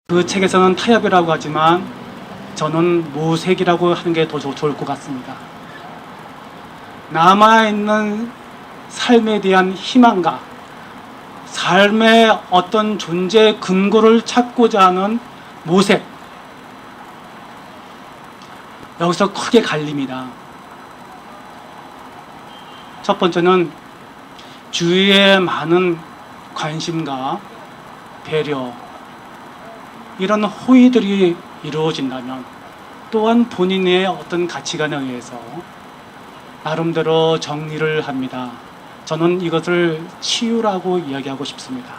그 책에서는 타협이라고 하지만 저는 모색이라고 하는 게 더 좋을 것 같습니다. 남아있는 삶에 대한 희망과 삶의 어떤 존재 근거를 찾고자 하는 모색, 여기서 크게 갈립니다. 첫 번째는 주위의 많은 관심과 배려, 이런 호의들이 이루어진다면 또한 본인의 어떤 가치관에 의해서 나름대로 정리를 합니다. 저는 이것을 치유라고 이야기하고 싶습니다.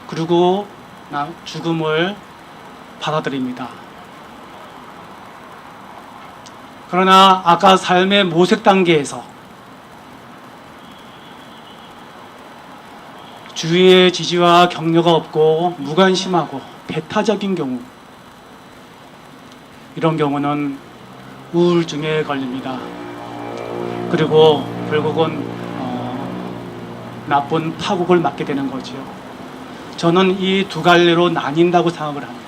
그리고 죽음을 받아들입니다. 그러나 아까 삶의 모색 단계에서 주위의 지지와 격려가 없고 무관심하고 배타적인 경우, 이런 경우는 우울증에 걸립니다. 그리고 결국은 나쁜 파국을 맞게 되는 거죠. 저는 이 두 갈래로 나뉜다고 생각을 합니다.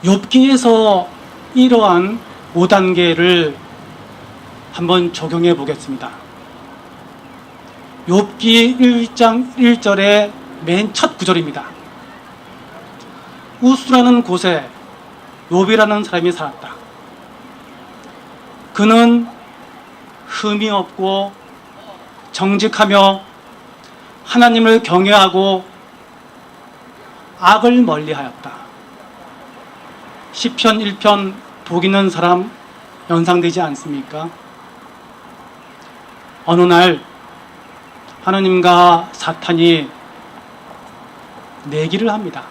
욥기에서 이러한 5단계를 한번 적용해 보겠습니다. 욥기 1장 1절의 맨 첫 구절입니다. 우스라는 곳에 욥이라는 사람이 살았다. 그는 흠이 없고 정직하며 하나님을 경외하고 악을 멀리하였다. 시편 1편 복 있는 사람 연상되지 않습니까? 어느 날 하나님과 사탄이 내기를 합니다.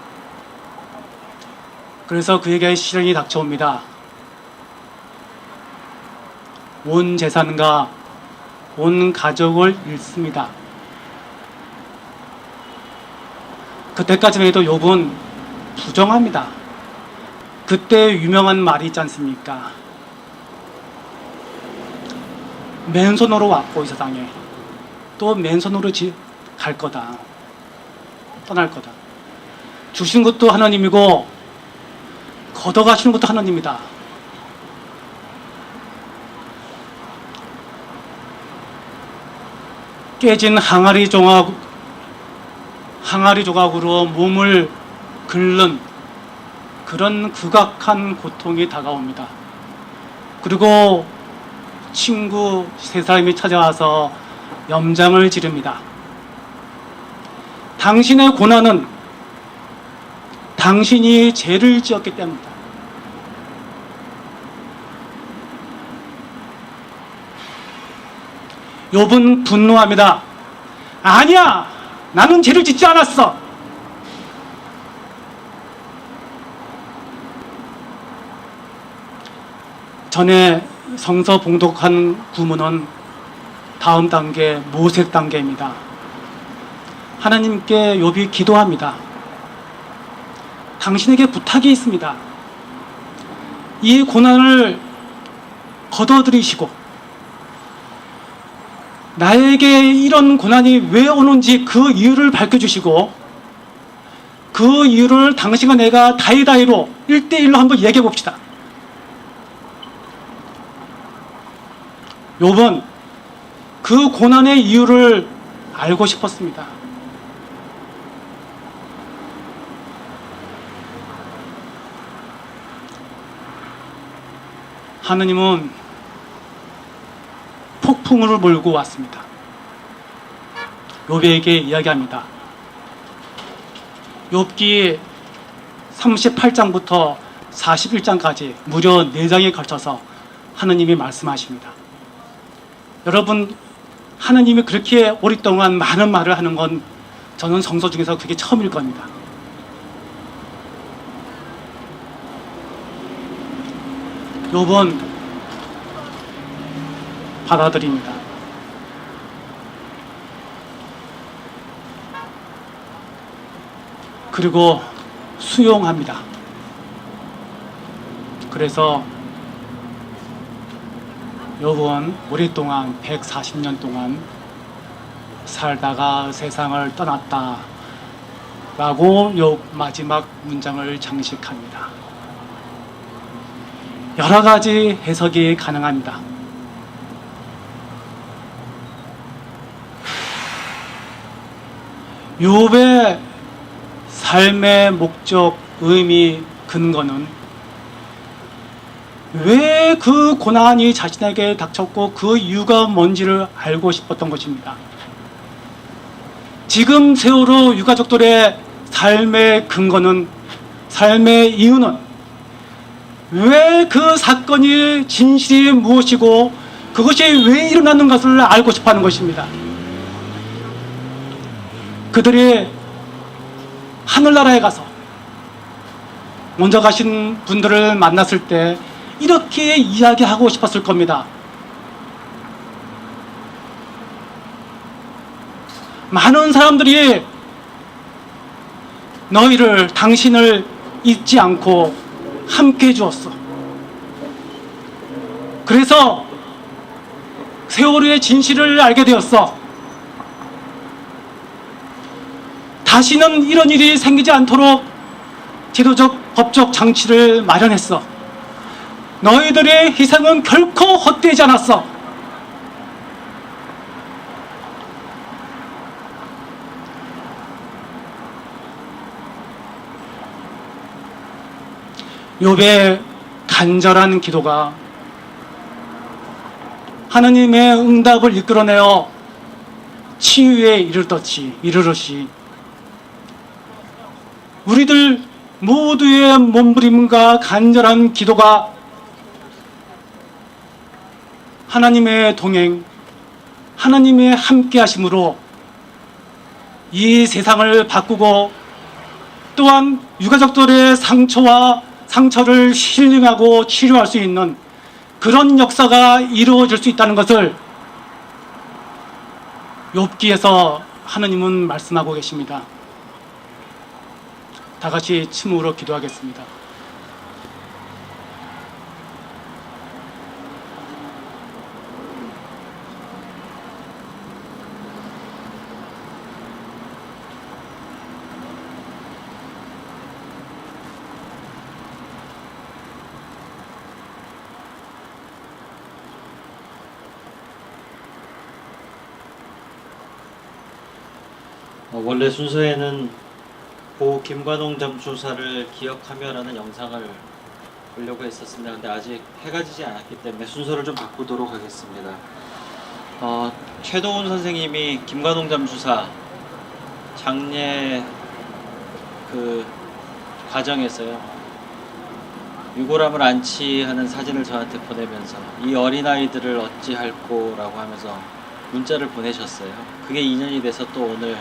그래서 그에게 시련이 닥쳐옵니다. 온 재산과 온 가족을 잃습니다. 그때까지만 해도 욥은 부정합니다. 그때 유명한 말이 있지 않습니까? 맨손으로 왔고 이 세상에 또 맨손으로 갈 거다. 떠날 거다. 주신 것도 하나님이고 걷어가시는 것도 하나님이다. 깨진 항아리 조각으로 몸을 긁는 그런 극악한 고통이 다가옵니다. 그리고 친구 세 사람이 찾아와서 염장을 지릅니다. 당신의 고난은 당신이 죄를 지었기 때문이다. 욥은 분노합니다. 아니야! 나는 죄를 짓지 않았어! 전에 성서 봉독한 구문은 다음 단계, 모색 단계입니다. 하나님께 욥이 기도합니다. 당신에게 부탁이 있습니다. 이 고난을 걷어들이시고 나에게 이런 고난이 왜 오는지 그 이유를 밝혀주시고 그 이유를 당신과 내가 다이다이로 1대1로 한번 얘기해 봅시다. 욥은 그 고난의 이유를 알고 싶었습니다. 하느님은 폭풍을 몰고 왔습니다. 욥에게 이야기합니다. 욥기 38장부터 41장까지 무려 4장에 걸쳐서 하느님이 말씀하십니다. 여러분, 하느님이 그렇게 오랫동안 많은 말을 하는 건 저는 성서 중에서 그게 처음일 겁니다. 욥은 받아들입니다. 그리고 수용합니다. 그래서 욥은 오랫동안 140년 동안 살다가 세상을 떠났다. 라고 요 마지막 문장을 장식합니다. 여러 가지 해석이 가능합니다. 욥의 삶의 목적, 의미, 근거는 왜 그 고난이 자신에게 닥쳤고 그 이유가 뭔지를 알고 싶었던 것입니다. 지금 세월호 유가족들의 삶의 근거는, 삶의 이유는 왜 그 사건이 진실이 무엇이고 그것이 왜 일어나는 것을 알고 싶어 하는 것입니다. 그들이 하늘나라에 가서 먼저 가신 분들을 만났을 때 이렇게 이야기하고 싶었을 겁니다. 많은 사람들이 너희를, 당신을 잊지 않고 함께 해주었어. 그래서 세월호의 진실을 알게 되었어. 다시는 이런 일이 생기지 않도록 제도적, 법적 장치를 마련했어. 너희들의 희생은 결코 헛되지 않았어. 욥의 간절한 기도가 하느님의 응답을 이끌어내어 치유에 이르듯이 우리들 모두의 몸부림과 간절한 기도가 하나님의 동행, 하나님의 함께하심으로 이 세상을 바꾸고 또한 유가족들의 상처를 힐링하고 치료할 수 있는 그런 역사가 이루어질 수 있다는 것을 욥기에서 하느님은 말씀하고 계십니다. 다 같이 침으로 기도하겠습니다. 원래 순서에는 고 김관홍 잠수사를 기억하며라는 영상을 보려고 했었습니다. 근데 아직 해가 지지 않았기 때문에 순서를 좀 바꾸도록 하겠습니다. 최도훈 선생님이 김관홍 잠수사 장례 그 과정에서요, 유골함을 안치하는 사진을 저한테 보내면서 이 어린아이들을 어찌할꼬라고 하면서 문자를 보내셨어요. 그게 인연이 돼서 또 오늘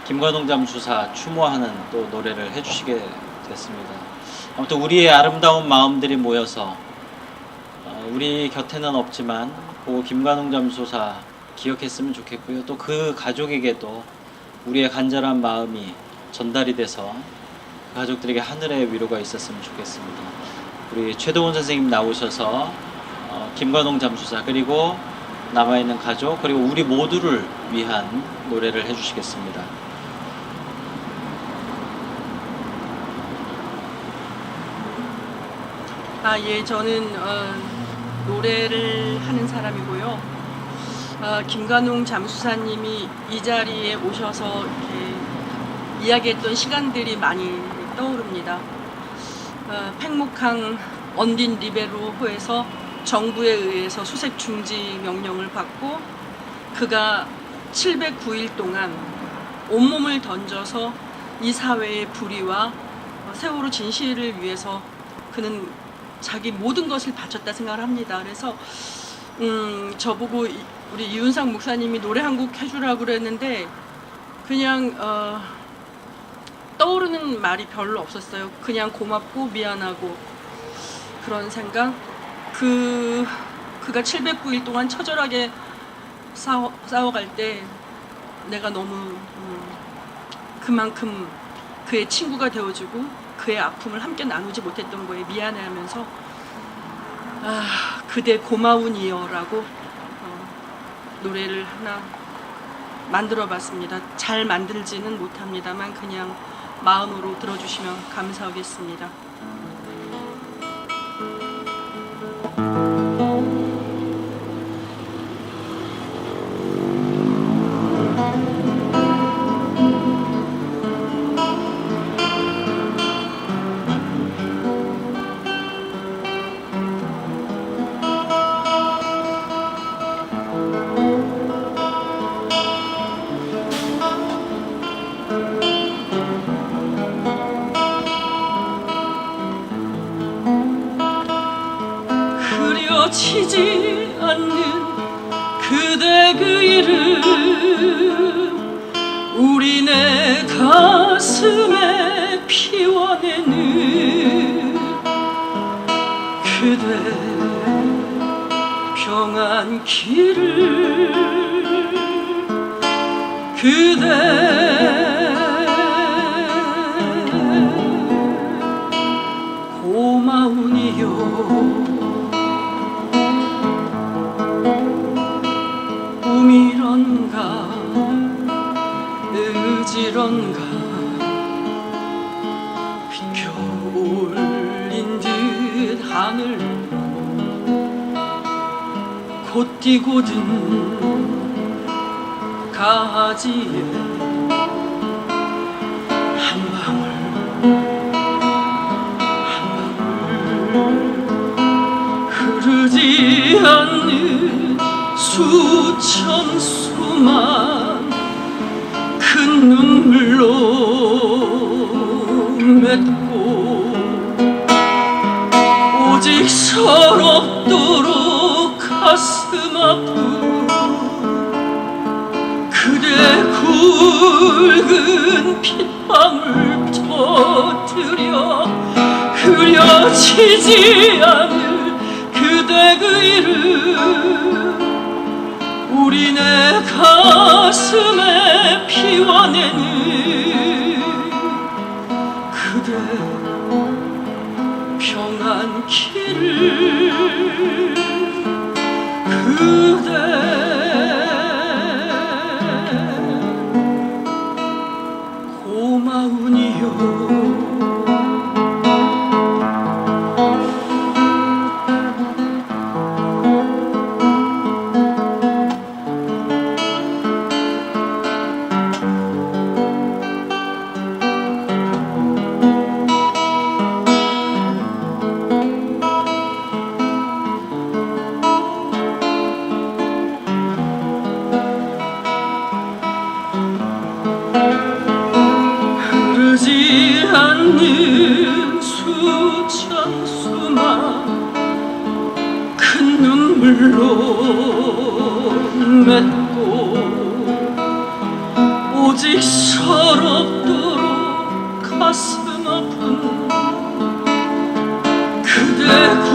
김관홍 잠수사 추모하는 또 노래를 해주시게 됐습니다. 아무튼 우리의 아름다운 마음들이 모여서 우리 곁에는 없지만 고 김관홍 잠수사 기억했으면 좋겠고요. 또 그 가족에게도 우리의 간절한 마음이 전달이 돼서 가족들에게 하늘의 위로가 있었으면 좋겠습니다. 우리 최동훈 선생님 나오셔서 김관홍 잠수사 그리고 남아있는 가족 그리고 우리 모두를 위한 노래를 해주시겠습니다. 예, 저는 노래를 하는 사람이고요. 김관홍 잠수사님이 이 자리에 오셔서 이렇게 이야기했던 시간들이 많이 떠오릅니다. 팽목항 언딘 리베로호에서 정부에 의해서 수색 중지 명령을 받고 그가 709일 동안 온몸을 던져서 이 사회의 불의와 세월호 진실을 위해서 그는 자기 모든 것을 바쳤다 생각을 합니다. 그래서 저보고 우리 이윤상 목사님이 노래 한 곡 해주라고 그랬는데 그냥 떠오르는 말이 별로 없었어요. 그냥 고맙고 미안하고 그런 생각. 그가 709일 동안 처절하게 싸워갈 때 내가 너무 그만큼 그의 친구가 되어주고 그의 아픔을 함께 나누지 못했던 거에 미안해하면서 그대 고마운 이여라고 노래를 하나 만들어 봤습니다. 잘 만들지는 못합니다만 그냥 마음으로 들어주시면 감사하겠습니다. 흐려지지 않는 그대 그 이름 우리네 가슴에 피워내는 그대 평안 길을 그대 고마우니요 꿈이런가 의지런가 비켜올린 듯 하늘 곧뛰고든 가지에 한 방울 흐르지 않는 수천 수만 큰 눈물로 맺고 오직 서럽도록 가슴 아픈 그대 굵은 핏방울 터뜨려 흐려지지 않을 그대 그 이름 우리네 가슴에 피워내는 그대 평안 길을 그대 고마우니요 흐르지 않는 수천 수만 큰 눈물로 맺고 오직 서럽도록 가슴 아픈 그대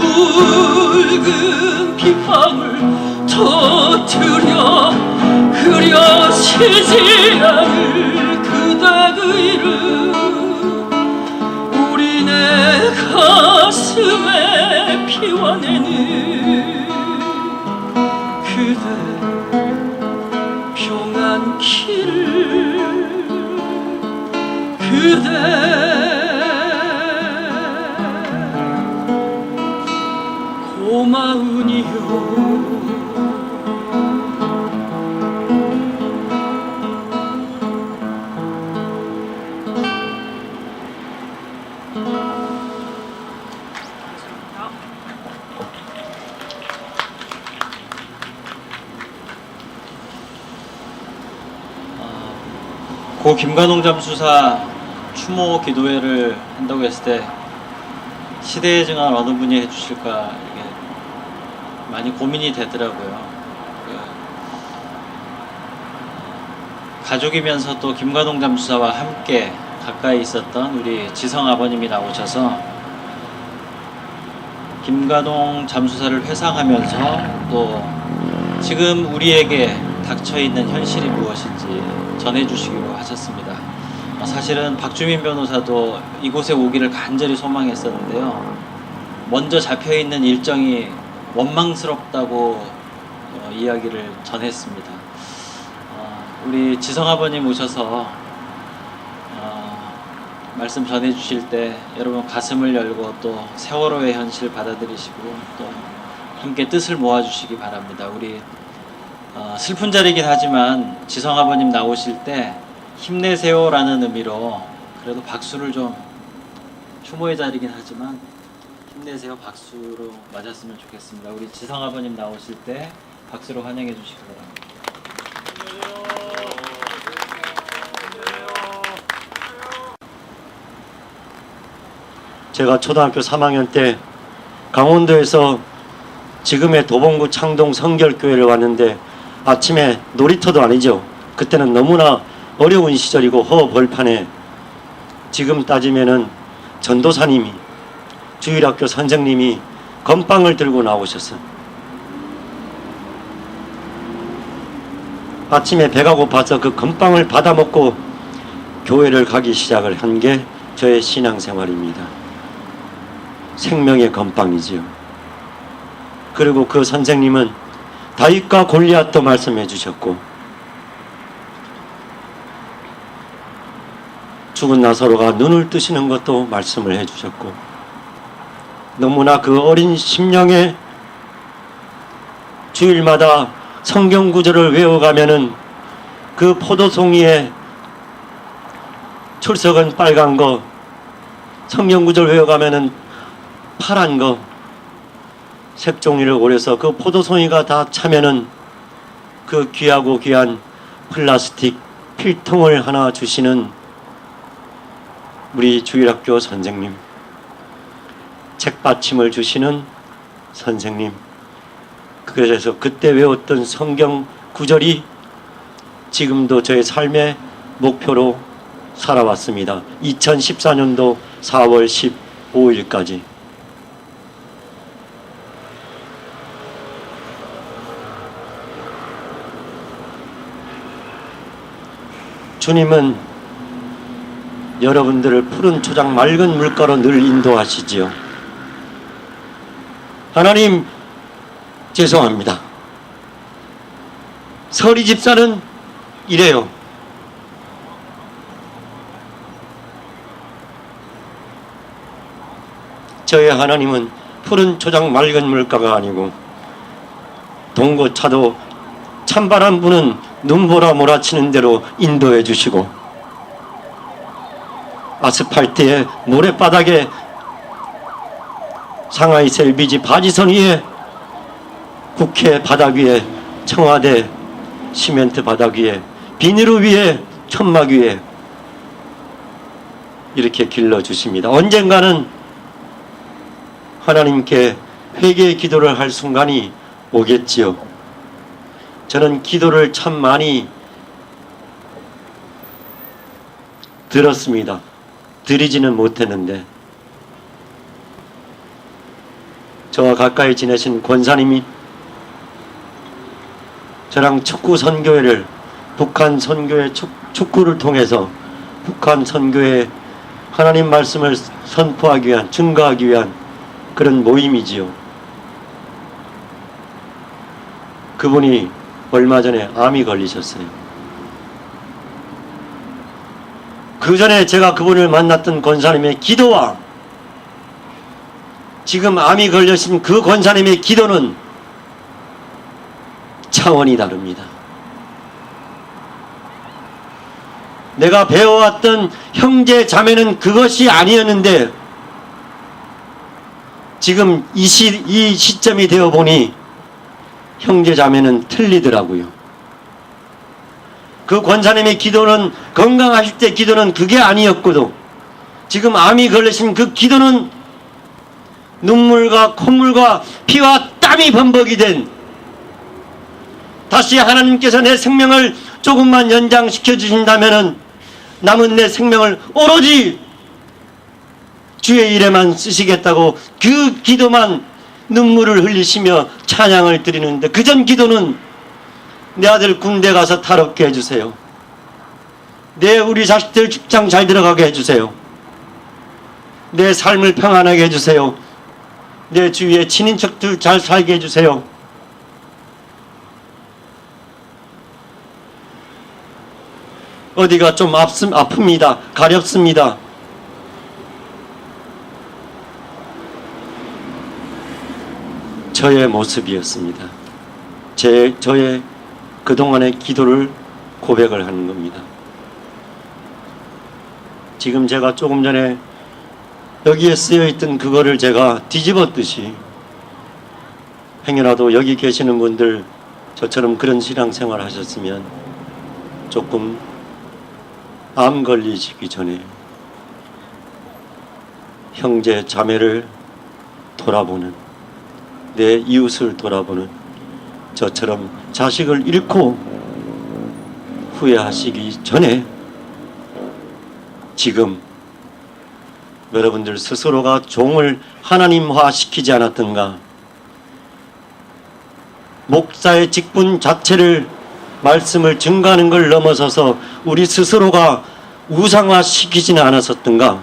굵은 빗방울 터뜨려 흐려지지 않을 그대 그 이름 우리네 가슴에 피워내는 그대 평안 길을 그대 고마우니요 고 김관홍 잠수사 추모 기도회를 한다고 했을 때 시대의 증언 어느 분이 해주실까 이게 많이 고민이 되더라고요. 가족이면서 또 김관홍 잠수사와 함께 가까이 있었던 우리 지성 아버님이 나오셔서 김관홍 잠수사를 회상하면서 또 지금 우리에게 닥쳐있는 현실이 무엇인지 전해주시기로 하셨습니다. 사실은 박주민 변호사도 이곳에 오기를 간절히 소망했었는데요. 먼저 잡혀있는 일정이 원망스럽다고 이야기를 전했습니다. 우리 지성 아버님 오셔서 말씀 전해 주실 때 여러분 가슴을 열고 또 세월호의 현실 받아들이시고 또 함께 뜻을 모아 주시기 바랍니다. 우리 슬픈 자리이긴 하지만 지성 아버님 나오실 때 힘내세요라는 의미로 그래도 박수를 좀, 추모의 자리이긴 하지만 힘내세요 박수로 맞았으면 좋겠습니다. 우리 지성 아버님 나오실 때 박수로 환영해 주시기 바랍니다. 제가 초등학교 3학년 때 강원도에서 지금의 도봉구 창동 성결교회를 왔는데 아침에 놀이터도 아니죠. 그때는 너무나 어려운 시절이고 허벌판에 지금 따지면은 전도사님이 주일학교 선생님이 건빵을 들고 나오셨어요. 아침에 배가 고파서 그 건빵을 받아 먹고 교회를 가기 시작을 한 게 저의 신앙생활입니다. 생명의 건빵이지요. 그리고 그 선생님은 다윗과 골리앗도 말씀해 주셨고 죽은 나사로가 눈을 뜨시는 것도 말씀을 해 주셨고 너무나 그 어린 심령에 주일마다 성경 구절을 외워가면은 그 포도송이에 출석은 빨간 거, 성경 구절 외워가면은 파란 거, 색종이를 오려서 그 포도송이가 다 차면은 그 귀하고 귀한 플라스틱 필통을 하나 주시는 우리 주일학교 선생님, 책받침을 주시는 선생님. 그래서 그때 외웠던 성경 구절이 지금도 저의 삶의 목표로 살아왔습니다. 2014년도 4월 15일까지. 주님은 여러분들을 푸른 초장 맑은 물가로 늘 인도하시지요. 하나님 죄송합니다. 서리 집사는 이래요. 저의 하나님은 푸른 초장 맑은 물가가 아니고 동고차도 찬바람 부는 눈보라 몰아치는 대로 인도해 주시고 아스팔트에 모래바닥에 상하이 셀비지 바지선 위에 국회 바닥 위에 청와대 시멘트 바닥 위에 비닐루 위에 천막 위에 이렇게 길러주십니다. 언젠가는 하나님께 회개의 기도를 할 순간이 오겠지요. 저는 기도를 참 많이 들었습니다. 드리지는 못했는데 저와 가까이 지내신 권사님이 저랑 축구 선교회를 북한 선교회 축구를 통해서 북한 선교회 하나님 말씀을 선포하기 위한 증거하기 위한 그런 모임이지요. 그분이 얼마 전에 암이 걸리셨어요. 그 전에 제가 그분을 만났던 권사님의 기도와 지금 암이 걸리신 그 권사님의 기도는 차원이 다릅니다. 내가 배워왔던 형제 자매는 그것이 아니었는데 지금 이 시점이 되어 보니 형제 자매는 틀리더라고요. 그 권사님의 기도는 건강하실 때 기도는 그게 아니었고도 지금 암이 걸리신 그 기도는 눈물과 콧물과 피와 땀이 범벅이 된 다시 하나님께서 내 생명을 조금만 연장시켜 주신다면은 남은 내 생명을 오로지 주의 일에만 쓰시겠다고 그 기도만 눈물을 흘리시며 찬양을 드리는데 그전 기도는 내 아들 군대 가서 탈옥게 해주세요. 내 우리 자식들 직장 잘 들어가게 해주세요. 내 삶을 평안하게 해주세요. 내 주위에 친인척들 잘 살게 해주세요. 어디가 좀 아픕니다. 가렵습니다. 저의 모습이었습니다. 저의 그동안의 기도를 고백을 하는 겁니다. 지금 제가 조금 전에 여기에 쓰여있던 그거를 제가 뒤집었듯이 행여라도 여기 계시는 분들 저처럼 그런 신앙생활 하셨으면 조금 암 걸리시기 전에 형제 자매를 돌아보는, 내 이웃을 돌아보는, 저처럼 자식을 잃고 후회하시기 전에 지금 여러분들 스스로가 종을 하나님화 시키지 않았던가, 목사의 직분 자체를 말씀을 증거하는 걸 넘어서서 우리 스스로가 우상화 시키지는 않았었던가,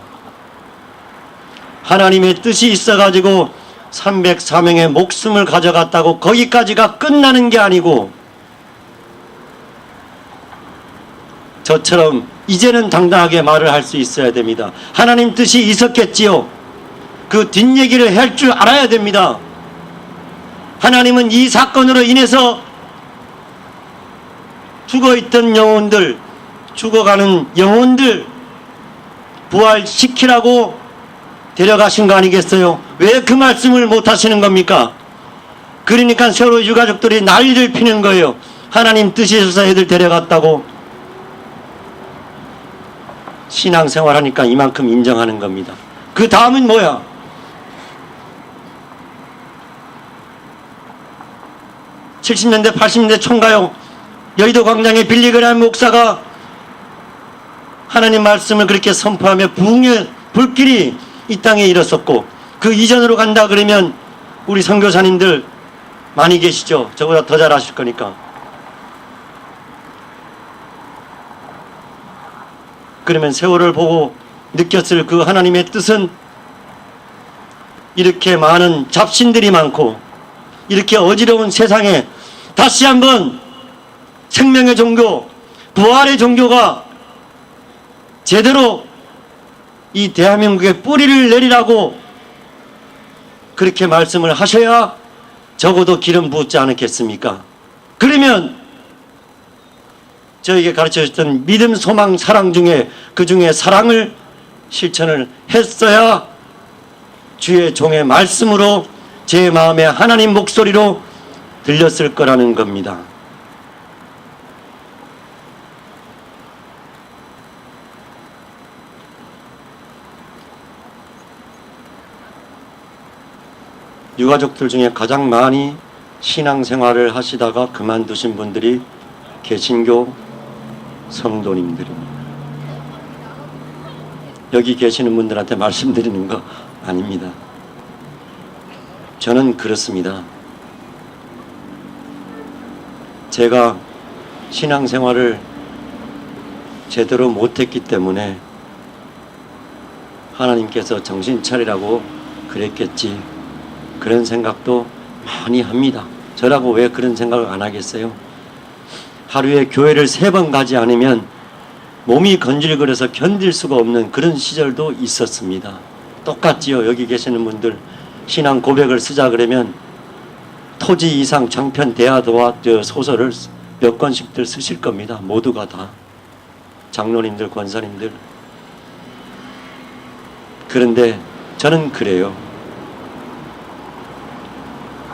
하나님의 뜻이 있어가지고 304명의 목숨을 가져갔다고 거기까지가 끝나는 게 아니고 저처럼 이제는 당당하게 말을 할 수 있어야 됩니다. 하나님 뜻이 있었겠지요. 그 뒷얘기를 할 줄 알아야 됩니다. 하나님은 이 사건으로 인해서 죽어있던 영혼들, 죽어가는 영혼들 부활시키라고 데려가신 거 아니겠어요? 왜 그 말씀을 못 하시는 겁니까? 그러니까 서로 유가족들이 난리를 피는 거예요. 하나님 뜻이 있어서 애들 데려갔다고. 신앙생활 하니까 이만큼 인정하는 겁니다. 그 다음은 뭐야? (70년대) (80년대) 총가요 여의도 광장에 빌리그레함 목사가 하나님 말씀을 그렇게 선포하며 부흥의 불길이 이 땅에 일었었고, 그 이전으로 간다 그러면 우리 선교사님들 많이 계시죠? 저보다 더 잘 아실 거니까. 그러면 세월을 보고 느꼈을 그 하나님의 뜻은 이렇게 많은 잡신들이 많고 이렇게 어지러운 세상에 다시 한번 생명의 종교, 부활의 종교가 제대로 이 대한민국에 뿌리를 내리라고 그렇게 말씀을 하셔야 적어도 기름 붓지 않겠습니까? 그러면 저에게 가르쳐주셨던 믿음, 소망, 사랑 중에 그 중에 사랑을 실천을 했어야 주의 종의 말씀으로 제 마음에 하나님 목소리로 들렸을 거라는 겁니다. 유가족들 중에 가장 많이 신앙생활을 하시다가 그만두신 분들이 개신교 성도님들입니다. 여기 계시는 분들한테 말씀드리는 거 아닙니다. 저는 그렇습니다. 제가 신앙생활을 제대로 못했기 때문에 하나님께서 정신 차리라고 그랬겠지, 그런 생각도 많이 합니다. 저라고 왜 그런 생각을 안 하겠어요? 하루에 교회를 3번 가지 않으면 몸이 건질거려서 견딜 수가 없는 그런 시절도 있었습니다. 똑같지요. 여기 계시는 분들 신앙 고백을 쓰자 그러면 토지 이상 장편 대하도와 소설을 몇 권씩들 쓰실 겁니다. 모두가 다. 장로님들, 권사님들. 그런데 저는 그래요.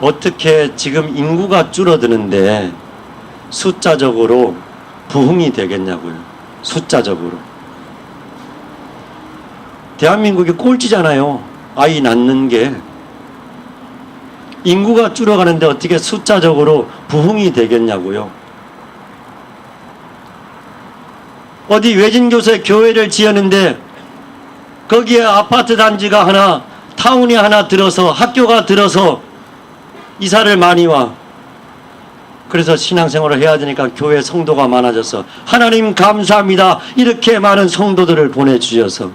어떻게 지금 인구가 줄어드는데 숫자적으로 부흥이 되겠냐고요. 숫자적으로. 대한민국이 꼴찌잖아요. 아이 낳는 게. 인구가 줄어가는데 어떻게 숫자적으로 부흥이 되겠냐고요. 어디 외진교회 교회를 지었는데 거기에 아파트 단지가 하나, 타운이 하나 들어서, 학교가 들어서 이사를 많이 와. 그래서 신앙생활을 해야 되니까 교회 성도가 많아져서 하나님 감사합니다. 이렇게 많은 성도들을 보내주셔서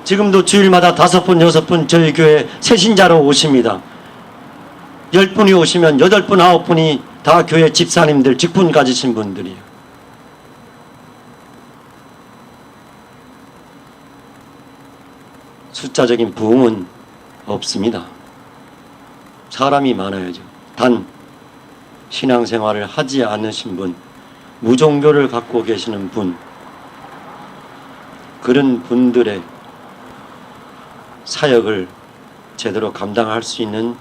지금도 주일마다 5분, 6분 저희 교회 새신자로 오십니다. 10분이 오시면 8분, 9분이 다 교회 집사님들, 직분 가지신 분들이에요. 숫자적인 부흥은 없습니다. 사람이 많아야죠. 단 신앙생활을 하지 않으신 분, 무종교를 갖고 계시는 분, 그런 분들의 사역을 제대로 감당할 수 있는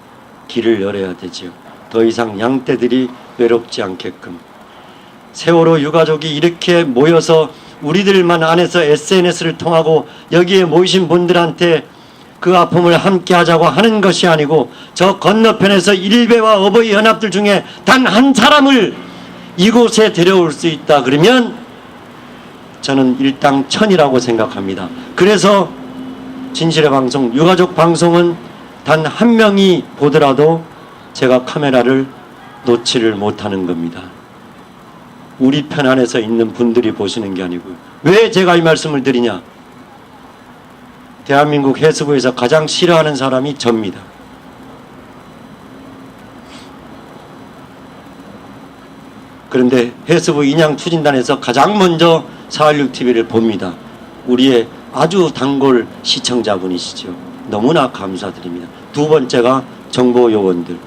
길을 열어야 되지요. 더 이상 양떼들이 외롭지 않게끔. 세월호 유가족이 이렇게 모여서 우리들만 안에서 SNS를 통하고 여기에 모이신 분들한테 그 아픔을 함께 하자고 하는 것이 아니고 저 건너편에서 일베와 어버이 연합들 중에 단 한 사람을 이곳에 데려올 수 있다 그러면 저는 일당천이라고 생각합니다. 그래서 진실의 방송, 유가족 방송은 단 한 명이 보더라도 제가 카메라를 놓지를 못하는 겁니다. 우리 편 안에서 있는 분들이 보시는 게 아니고요. 왜 제가 이 말씀을 드리냐? 대한민국 해수부에서 가장 싫어하는 사람이 접니다. 그런데 해수부 인양추진단에서 가장 먼저 416TV를 봅니다. 우리의 아주 단골 시청자분이시죠. 너무나 감사드립니다. 두 번째가 정보요원들.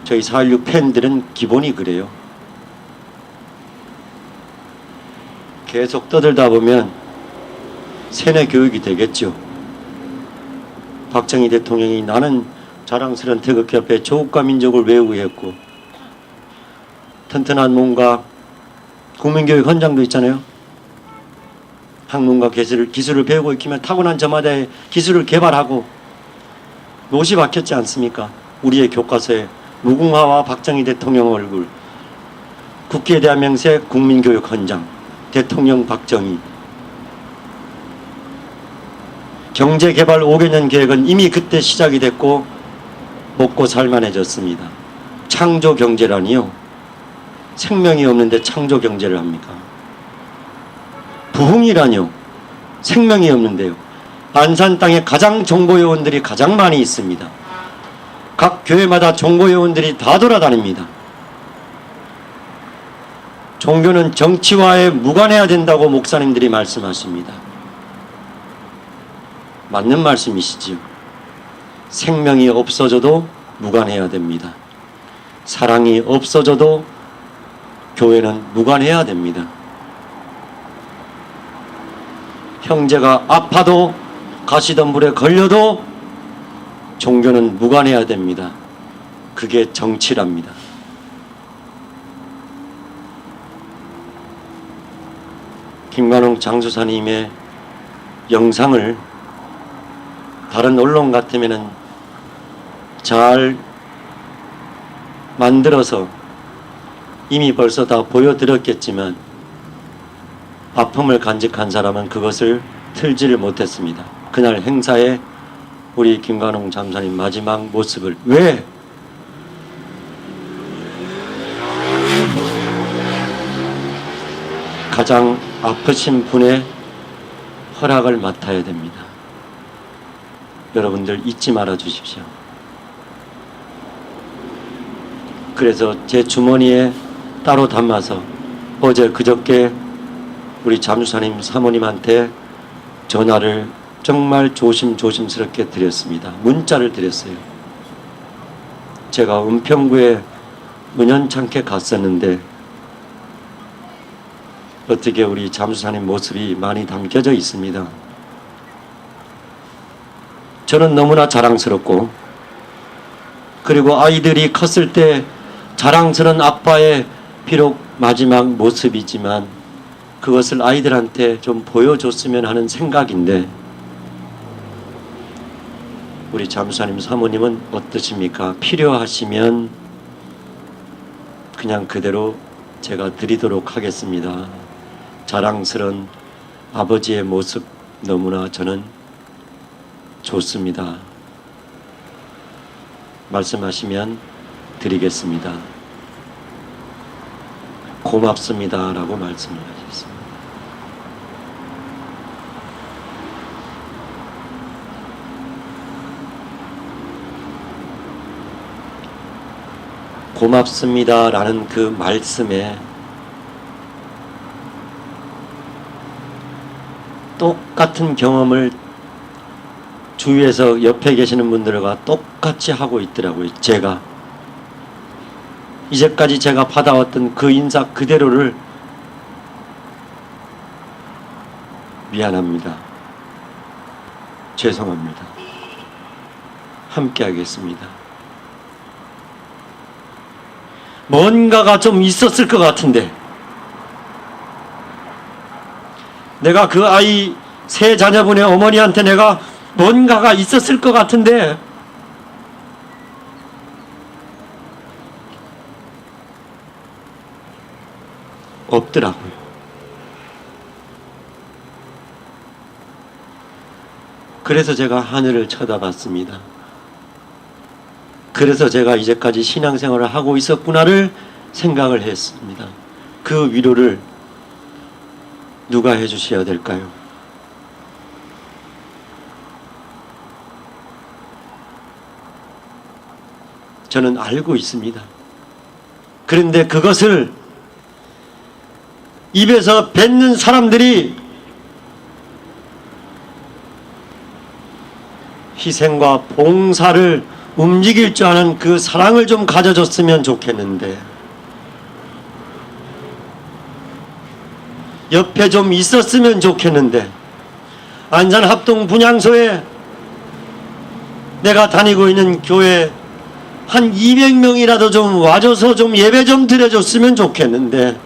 저희 416 팬들은 기본이 그래요. 계속 떠들다 보면 세뇌 교육이 되겠죠. 박정희 대통령이 나는 자랑스러운 태극기앞에 조국과 민족을 외우게 했고 튼튼한 몸과 국민교육 헌장도 있잖아요. 학문과 기술을 배우고 있기면 타고난 저마다의 기술을 개발하고 못이 박혔지 않습니까? 우리의 교과서에 무궁화와 박정희 대통령 얼굴, 국기에 대한 명세 국민교육 헌장, 대통령 박정희, 경제개발 5개년 계획은 이미 그때 시작이 됐고 먹고 살만해졌습니다. 창조경제라니요. 생명이 없는데 창조경제를 합니까? 부흥이라뇨. 생명이 없는데요. 안산 땅에 가장 종보요원들이 가장 많이 있습니다. 각 교회마다 종보요원들이 다 돌아다닙니다. 종교는 정치와에 무관해야 된다고 목사님들이 말씀하십니다. 맞는 말씀이시지요. 생명이 없어져도 무관해야 됩니다. 사랑이 없어져도 교회는 무관해야 됩니다. 형제가 아파도 가시덤불에 걸려도 종교는 무관해야 됩니다. 그게 정치랍니다. 김관홍 장수사님의 영상을 다른 언론 같으면은 잘 만들어서 이미 벌써 다 보여드렸겠지만 아픔을 간직한 사람은 그것을 틀지를 못했습니다. 그날 행사에 우리 김관홍 장사님 마지막 모습을 왜 가장 아프신 분의 허락을 맡아야 됩니다. 여러분들 잊지 말아 주십시오. 그래서 제 주머니에 따로 담아서 어제 그저께 우리 잠수사님 사모님한테 전화를 정말 조심스럽게 드렸습니다. 문자를 드렸어요. 제가 은평구에 은연찮게 갔었는데 어떻게 우리 잠수사님 모습이 많이 담겨져 있습니다. 저는 너무나 자랑스럽고 그리고 아이들이 컸을 때 자랑스러운 아빠의 비록 마지막 모습이지만 그것을 아이들한테 좀 보여줬으면 하는 생각인데 우리 잠수사님 사모님은 어떠십니까? 필요하시면 그냥 그대로 제가 드리도록 하겠습니다. 자랑스러운 아버지의 모습 너무나 저는 좋습니다. 말씀하시면 드리겠습니다. 고맙습니다 라고 말씀을 하셨습니다. 고맙습니다 라는 그 말씀에 똑같은 경험을 주위에서 옆에 계시는 분들과 똑같이 하고 있더라고요. 제가 이제까지 제가 받아왔던 그 인사 그대로를 미안합니다. 죄송합니다. 함께 하겠습니다. 뭔가가 좀 있었을 것 같은데 내가 그 아이 세 자녀분의 어머니한테 내가 뭔가가 있었을 것 같은데 없더라고요. 그래서 제가 하늘을 쳐다봤습니다. 그래서 제가 이제까지 신앙생활을 하고 있었구나를 생각을 했습니다. 그 위로를 누가 해주셔야 될까요? 저는 알고 있습니다. 그런데 그것을 입에서 뱉는 사람들이 희생과 봉사를 움직일 줄 아는 그 사랑을 좀 가져줬으면 좋겠는데 옆에 좀 있었으면 좋겠는데 안산합동 분향소에 내가 다니고 있는 교회 한 200명이라도 좀 와줘서 좀 예배 좀 드려줬으면 좋겠는데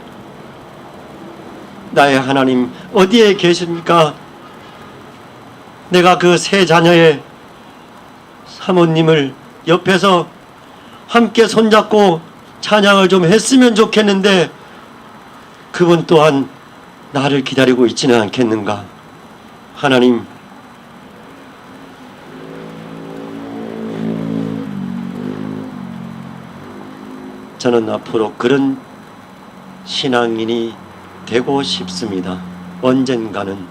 나의 하나님 어디에 계십니까? 내가 그 세 자녀의 사모님을 옆에서 함께 손잡고 찬양을 좀 했으면 좋겠는데 그분 또한 나를 기다리고 있지는 않겠는가? 하나님 저는 앞으로 그런 신앙인이 되고 싶습니다. 언젠가는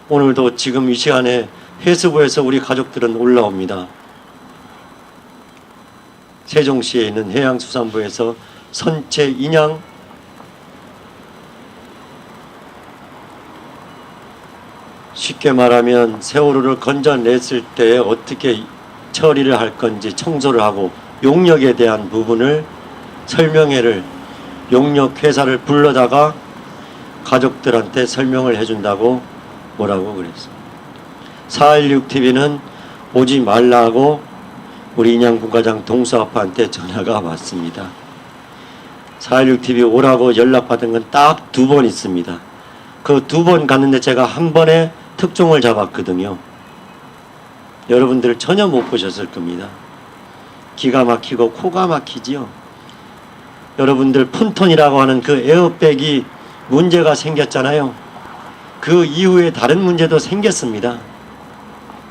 오늘도 지금 이 시간에 해수부에서 우리 가족들은 올라옵니다. 세종시에 있는 해양수산부에서 선체 인양 쉽게 말하면 세월호를 건져냈을 때 어떻게 처리를 할 건지 청소를 하고 용역에 대한 부분을 설명회를 용역회사를 불러다가 가족들한테 설명을 해준다고 뭐라고 그랬어요. 416TV는 오지 말라고 우리 인양분과장 동수 아빠한테 전화가 왔습니다. 416TV 오라고 연락받은 건 딱 2번 있습니다. 그 2번 갔는데 제가 한 번에 특종을 잡았거든요. 여러분들 전혀 못 보셨을 겁니다. 기가 막히고 코가 막히지요. 여러분들 푼톤이라고 하는 그 에어백이 문제가 생겼잖아요. 그 이후에 다른 문제도 생겼습니다.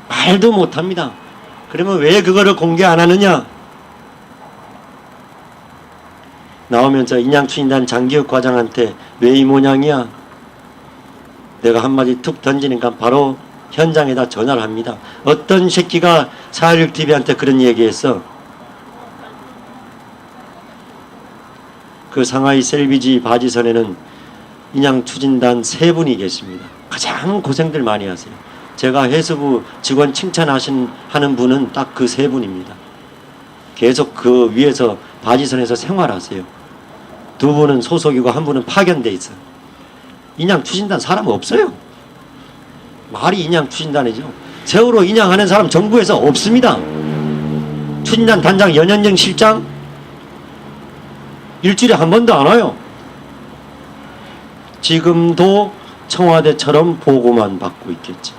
말도 못합니다. 그러면 왜 그거를 공개 안 하느냐? 나오면서 인양추인단 장기혁 과장한테 왜 이 모양이야? 내가 한마디 툭 던지니까 바로 현장에다 전화를 합니다. 어떤 새끼가 416TV한테 그런 얘기했어. 그 상하이 셀비지 바지선에는 인양추진단 3분이 계십니다. 가장 고생들 많이 하세요. 제가 해수부 직원 하는 분은 딱 그 3분입니다. 계속 그 위에서 바지선에서 생활하세요. 2분은 소속이고 1분은 파견돼 있어요. 인양추진단 사람 없어요. 말이 인양추진단이죠. 세월호 인양하는 사람 정부에서 없습니다. 추진단 단장 연현정 실장 일주일에 한 번도 안 와요. 지금도 청와대처럼 보고만 받고 있겠지.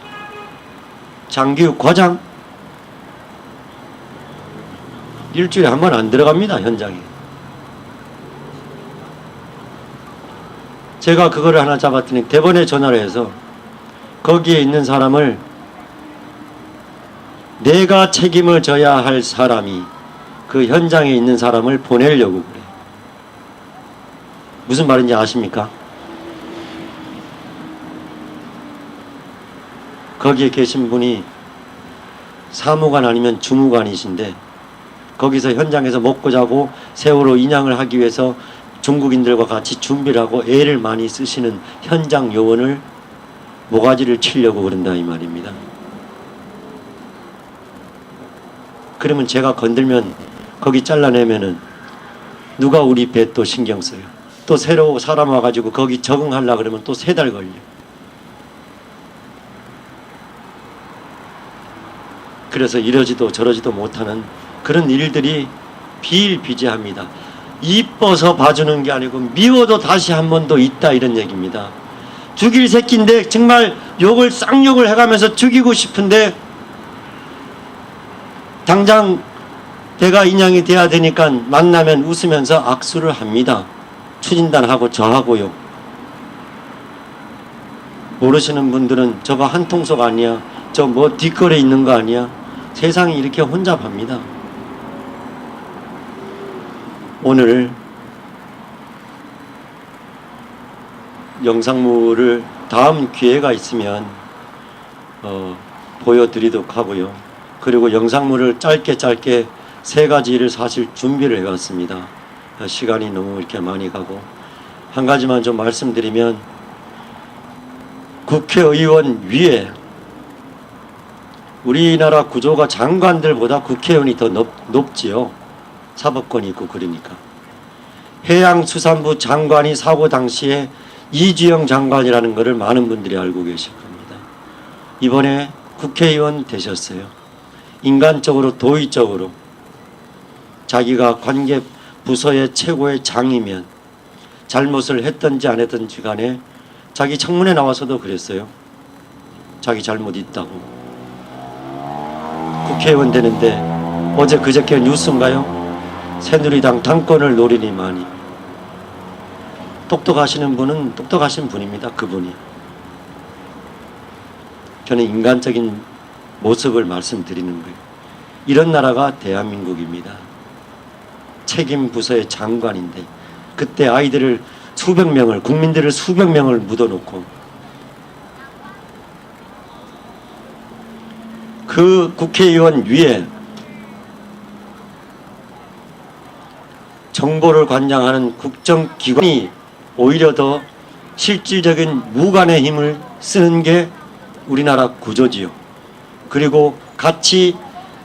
장기욱 과장 일주일에 한 번 안 들어갑니다. 현장에. 제가 그거를 하나 잡았더니 대번에 전화를 해서 거기에 있는 사람을 내가 책임을 져야 할 사람이 그 현장에 있는 사람을 보내려고 그래. 무슨 말인지 아십니까? 거기에 계신 분이 사무관 아니면 주무관이신데 거기서 현장에서 먹고 자고 세월호 인양을 하기 위해서 중국인들과 같이 준비를 하고 애를 많이 쓰시는 현장 요원을 모가지를 치려고 그런다 이 말입니다. 그러면 제가 건들면 거기 잘라내면은 누가 우리 배 또 신경 써요. 또 새로 사람 와가지고 거기 적응하려고 그러면 또 3달 걸려. 그래서 이러지도 저러지도 못하는 그런 일들이 비일비재합니다. 이뻐서 봐주는 게 아니고 미워도 다시 한 번 더 있다 이런 얘기입니다. 죽일 새끼인데 정말 욕을 쌍욕을 해가면서 죽이고 싶은데 당장 배가 인양이 돼야 되니까 만나면 웃으면서 악수를 합니다. 추진단하고 저하고요. 모르시는 분들은 저거 한통속 아니야, 저 뭐 뒷거래 있는 거 아니야, 세상이 이렇게 혼잡합니다. 오늘 영상물을 다음 기회가 있으면 보여드리도록 하고요. 그리고 영상물을 짧게 3가지를 사실 준비를 해왔습니다. 시간이 너무 이렇게 많이 가고 한 가지만 좀 말씀드리면 국회의원 위에 우리나라 구조가 장관들보다 국회의원이 더 높지요. 사법권이 있고 그러니까. 해양수산부 장관이 사고 당시에 이주영 장관이라는 것을 많은 분들이 알고 계실 겁니다. 이번에 국회의원 되셨어요. 인간적으로 도의적으로 자기가 관계 부서의 최고의 장이면 잘못을 했든지 안 했든지 간에 자기 청문회 나와서도 그랬어요. 자기 잘못 있다고. 국회의원 되는데 어제 그저께 뉴스인가요? 새누리당 당권을 노리니만이. 똑똑하시는 분은 똑똑하신 분입니다. 그분이. 저는 인간적인 모습을 말씀드리는 거예요. 이런 나라가 대한민국입니다. 책임 부서의 장관인데 그때 아이들을 수백 명을, 국민들을 수백 명을 묻어놓고 그 국회의원 위에 정보를 관장하는 국정기관이 오히려 더 실질적인 무관의 힘을 쓰는 게 우리나라 구조지요. 그리고 같이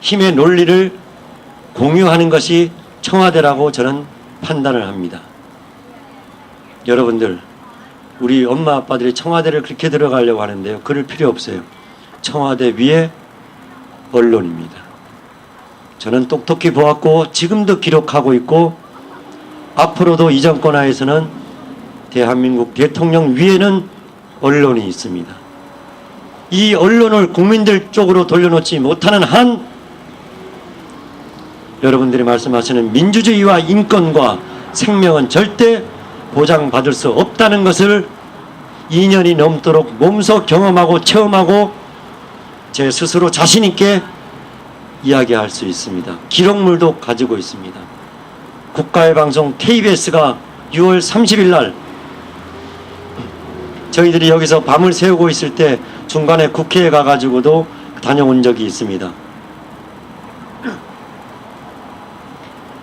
힘의 논리를 공유하는 것이 청와대라고 저는 판단을 합니다. 여러분들, 우리 엄마 아빠들이 청와대를 그렇게 들어가려고 하는데요. 그럴 필요 없어요. 청와대 위에 언론입니다. 저는 똑똑히 보았고 지금도 기록하고 있고 앞으로도 이 정권 하에서는 대한민국 대통령 위에는 언론이 있습니다. 이 언론을 국민들 쪽으로 돌려놓지 못하는 한 여러분들이 말씀하시는 민주주의와 인권과 생명은 절대 보장받을 수 없다는 것을 2년이 넘도록 몸소 경험하고 체험하고 제 스스로 자신 있게 이야기할 수 있습니다. 기록물도 가지고 있습니다. 국가의 방송 KBS가 6월 30일 날 저희들이 여기서 밤을 새우고 있을 때 중간에 국회에 가가지고도 다녀온 적이 있습니다.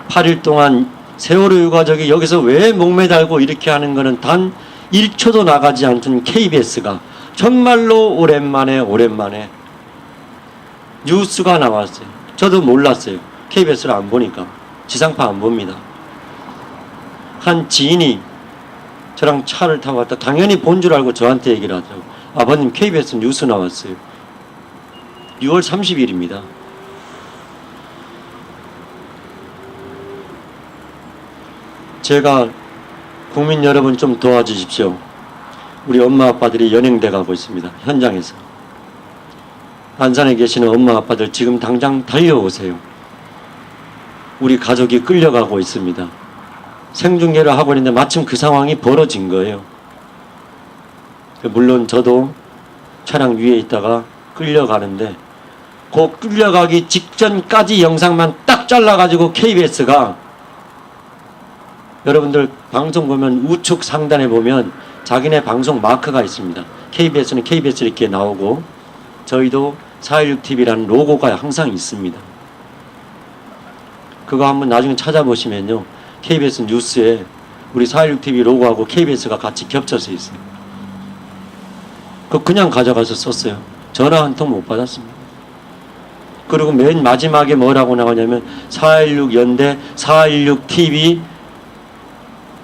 8일 동안 세월호 유가족이 여기서 왜 목매달고 이렇게 하는 거는 단 1초도 나가지 않던 KBS가 정말로 오랜만에 뉴스가 나왔어요. 저도 몰랐어요. KBS를 안 보니까. 지상파 안 봅니다. 한 지인이 저랑 차를 타고 왔다. 당연히 본 줄 알고 저한테 얘기를 하더라고요. 아버님 KBS 뉴스 나왔어요. 6월 30일입니다. 제가 국민 여러분 좀 도와주십시오. 우리 엄마 아빠들이 연행돼 가고 있습니다. 현장에서. 안산에 계시는 엄마 아빠들 지금 당장 달려오세요. 우리 가족이 끌려가고 있습니다. 생중계를 하고 있는데 마침 그 상황이 벌어진 거예요. 물론 저도 차량 위에 있다가 끌려가는데 그 끌려가기 직전까지 영상만 딱 잘라가지고 KBS가 여러분들 방송 보면 우측 상단에 보면 자기네 방송 마크가 있습니다. KBS는 KBS 이렇게 나오고 저희도 416TV라는 로고가 항상 있습니다. 그거 한번 나중에 찾아보시면요, KBS 뉴스에 우리 416TV 로고하고 KBS가 같이 겹쳐서 있어요. 그거 그냥 가져가서 썼어요. 전화 한 통 못 받았습니다. 그리고 맨 마지막에 뭐라고 나오냐면 416 연대 416 TV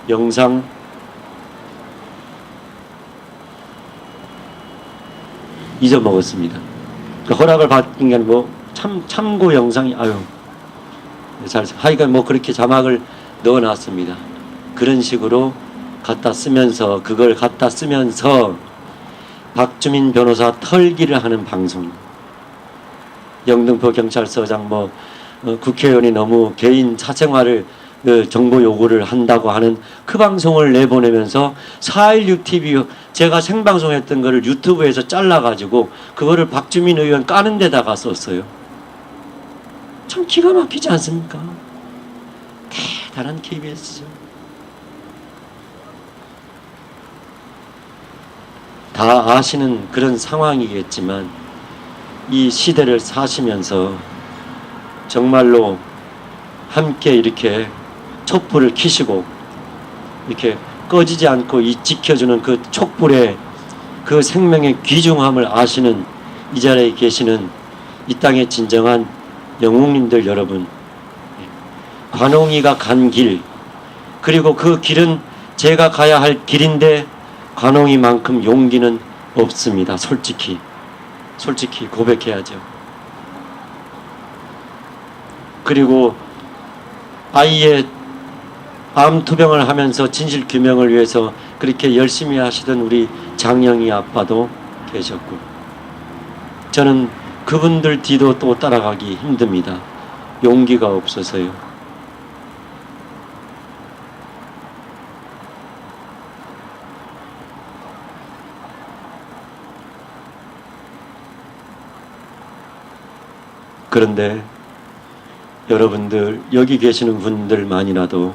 영상 잊어먹었습니다. 그 허락을 받은 게 뭐 참고 영상이 하여간 뭐 그렇게 자막을 넣어놨습니다. 그런 식으로 갖다 쓰면서 그걸 갖다 쓰면서 박주민 변호사 털기를 하는 방송. 영등포 경찰서장 국회의원이 너무 개인 사생활을 정보 요구를 한다고 하는 그 방송을 내보내면서 416TV 제가 생방송했던 거를 유튜브에서 잘라가지고 그거를 박주민 의원 까는 데다가 썼어요. 참 기가 막히지 않습니까? 대단한 KBS죠. 다 아시는 그런 상황이겠지만 이 시대를 사시면서 정말로 함께 이렇게 촛불을 켜시고 이렇게 꺼지지 않고 이 지켜주는 그 촛불의 그 생명의 귀중함을 아시는 이 자리에 계시는 이 땅의 진정한 영웅님들 여러분, 관홍이가 간 길, 그리고 그 길은 제가 가야 할 길인데 관홍이만큼 용기는 없습니다. 솔직히 고백해야죠. 그리고 아이의 암 투병을 하면서 진실 규명을 위해서 그렇게 열심히 하시던 우리 장영희 아빠도 계셨고, 저는 그분들 뒤도 또 따라가기 힘듭니다. 용기가 없어서요. 그런데 여러분들, 여기 계시는 분들만이라도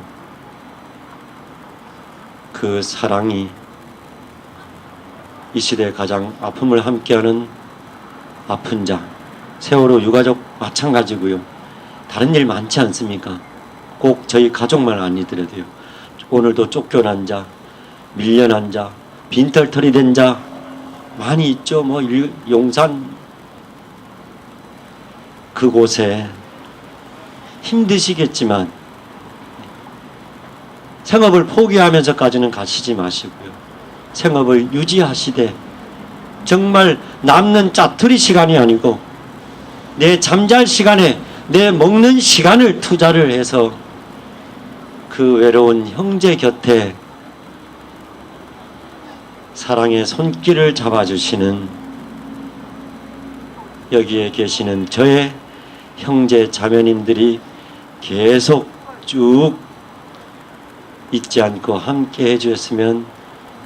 그 사랑이 이 시대에 가장 아픔을 함께하는 아픈 자, 세월호 유가족 마찬가지고요. 다른 일 많지 않습니까? 꼭 저희 가족만 아니더라도요. 오늘도 쫓겨난 자, 밀려난 자, 빈털털이 된 자 많이 있죠. 용산 그곳에 힘드시겠지만 생업을 포기하면서까지는 가시지 마시고요. 생업을 유지하시되 정말 남는 짜투리 시간이 아니고 내 잠잘 시간에 내 먹는 시간을 투자를 해서 그 외로운 형제 곁에 사랑의 손길을 잡아주시는 여기에 계시는 저의 형제 자매님들이 계속 쭉 잊지 않고 함께 해주셨으면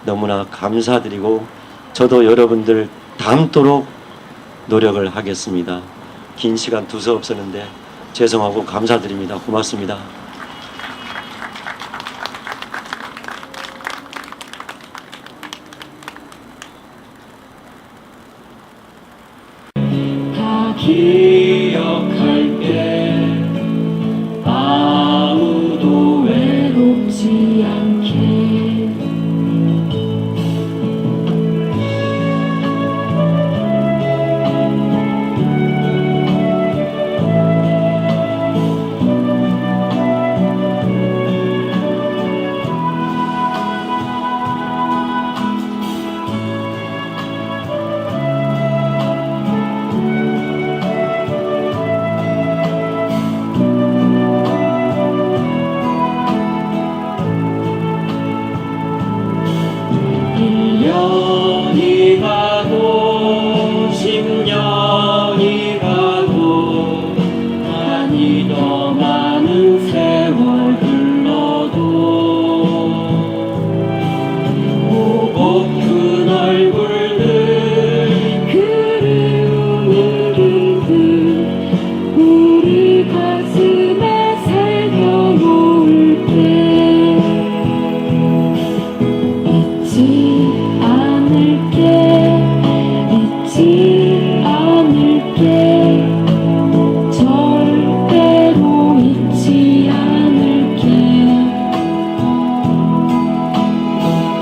너무나 감사드리고 저도 여러분들 닮도록 노력을 하겠습니다. 긴 시간 두서없었는데 죄송하고 감사드립니다. 고맙습니다. 다 기억할게. 아무도 외롭지 않게.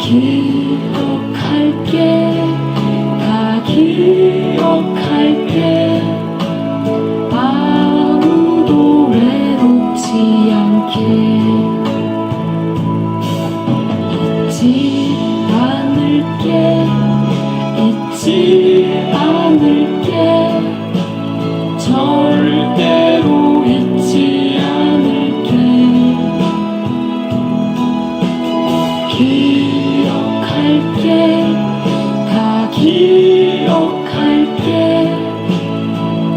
기억할게 다 기억할게 아무도 외롭지 않게 잊지 않을게 절대로 잊지 않을게 기억할게 다 기억할게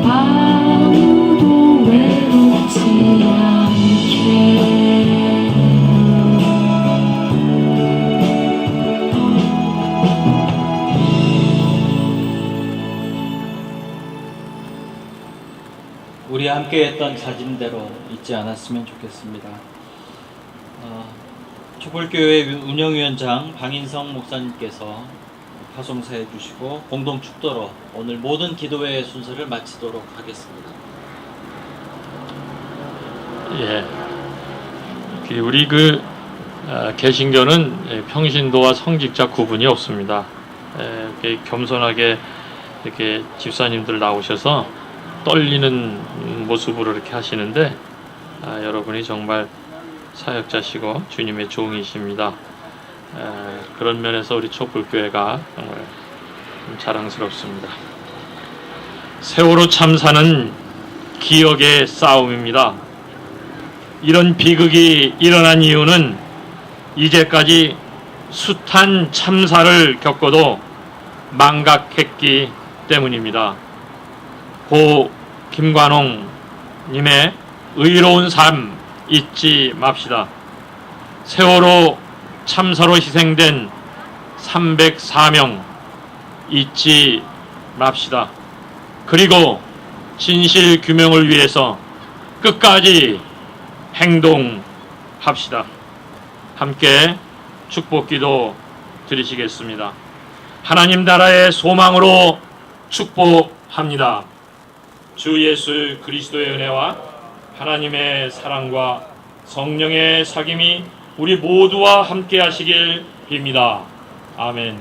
아무도 외롭지 않게 우리 함께했던 사진대로 잊지 않았으면 좋겠습니다. 촛불교회 운영위원장 방인성 목사님께서 파송사해 주시고 공동 축도로 오늘 모든 기도회 순서를 마치도록 하겠습니다. 예. 우리 개신교는 평신도와 성직자 구분이 없습니다. 이렇게 겸손하게 이렇게 집사님들 나오셔서 떨리는 모습으로 이렇게 하시는데 여러분이 정말 사역자시고 주님의 종이십니다. 그런 면에서 우리 촛불교회가 정말 좀 자랑스럽습니다. 세월호 참사는 기억의 싸움입니다. 이런 비극이 일어난 이유는 이제까지 숱한 참사를 겪어도 망각했기 때문입니다. 고 김관홍 님의 의로운 삶 잊지 맙시다. 세월호 참사로 희생된 304명 잊지 맙시다. 그리고 진실 규명을 위해서 끝까지 행동합시다. 함께 축복기도 드리시겠습니다. 하나님 나라의 소망으로 축복합니다. 주 예수 그리스도의 은혜와 하나님의 사랑과 성령의 사귐이 우리 모두와 함께 하시길 빕니다. 아멘.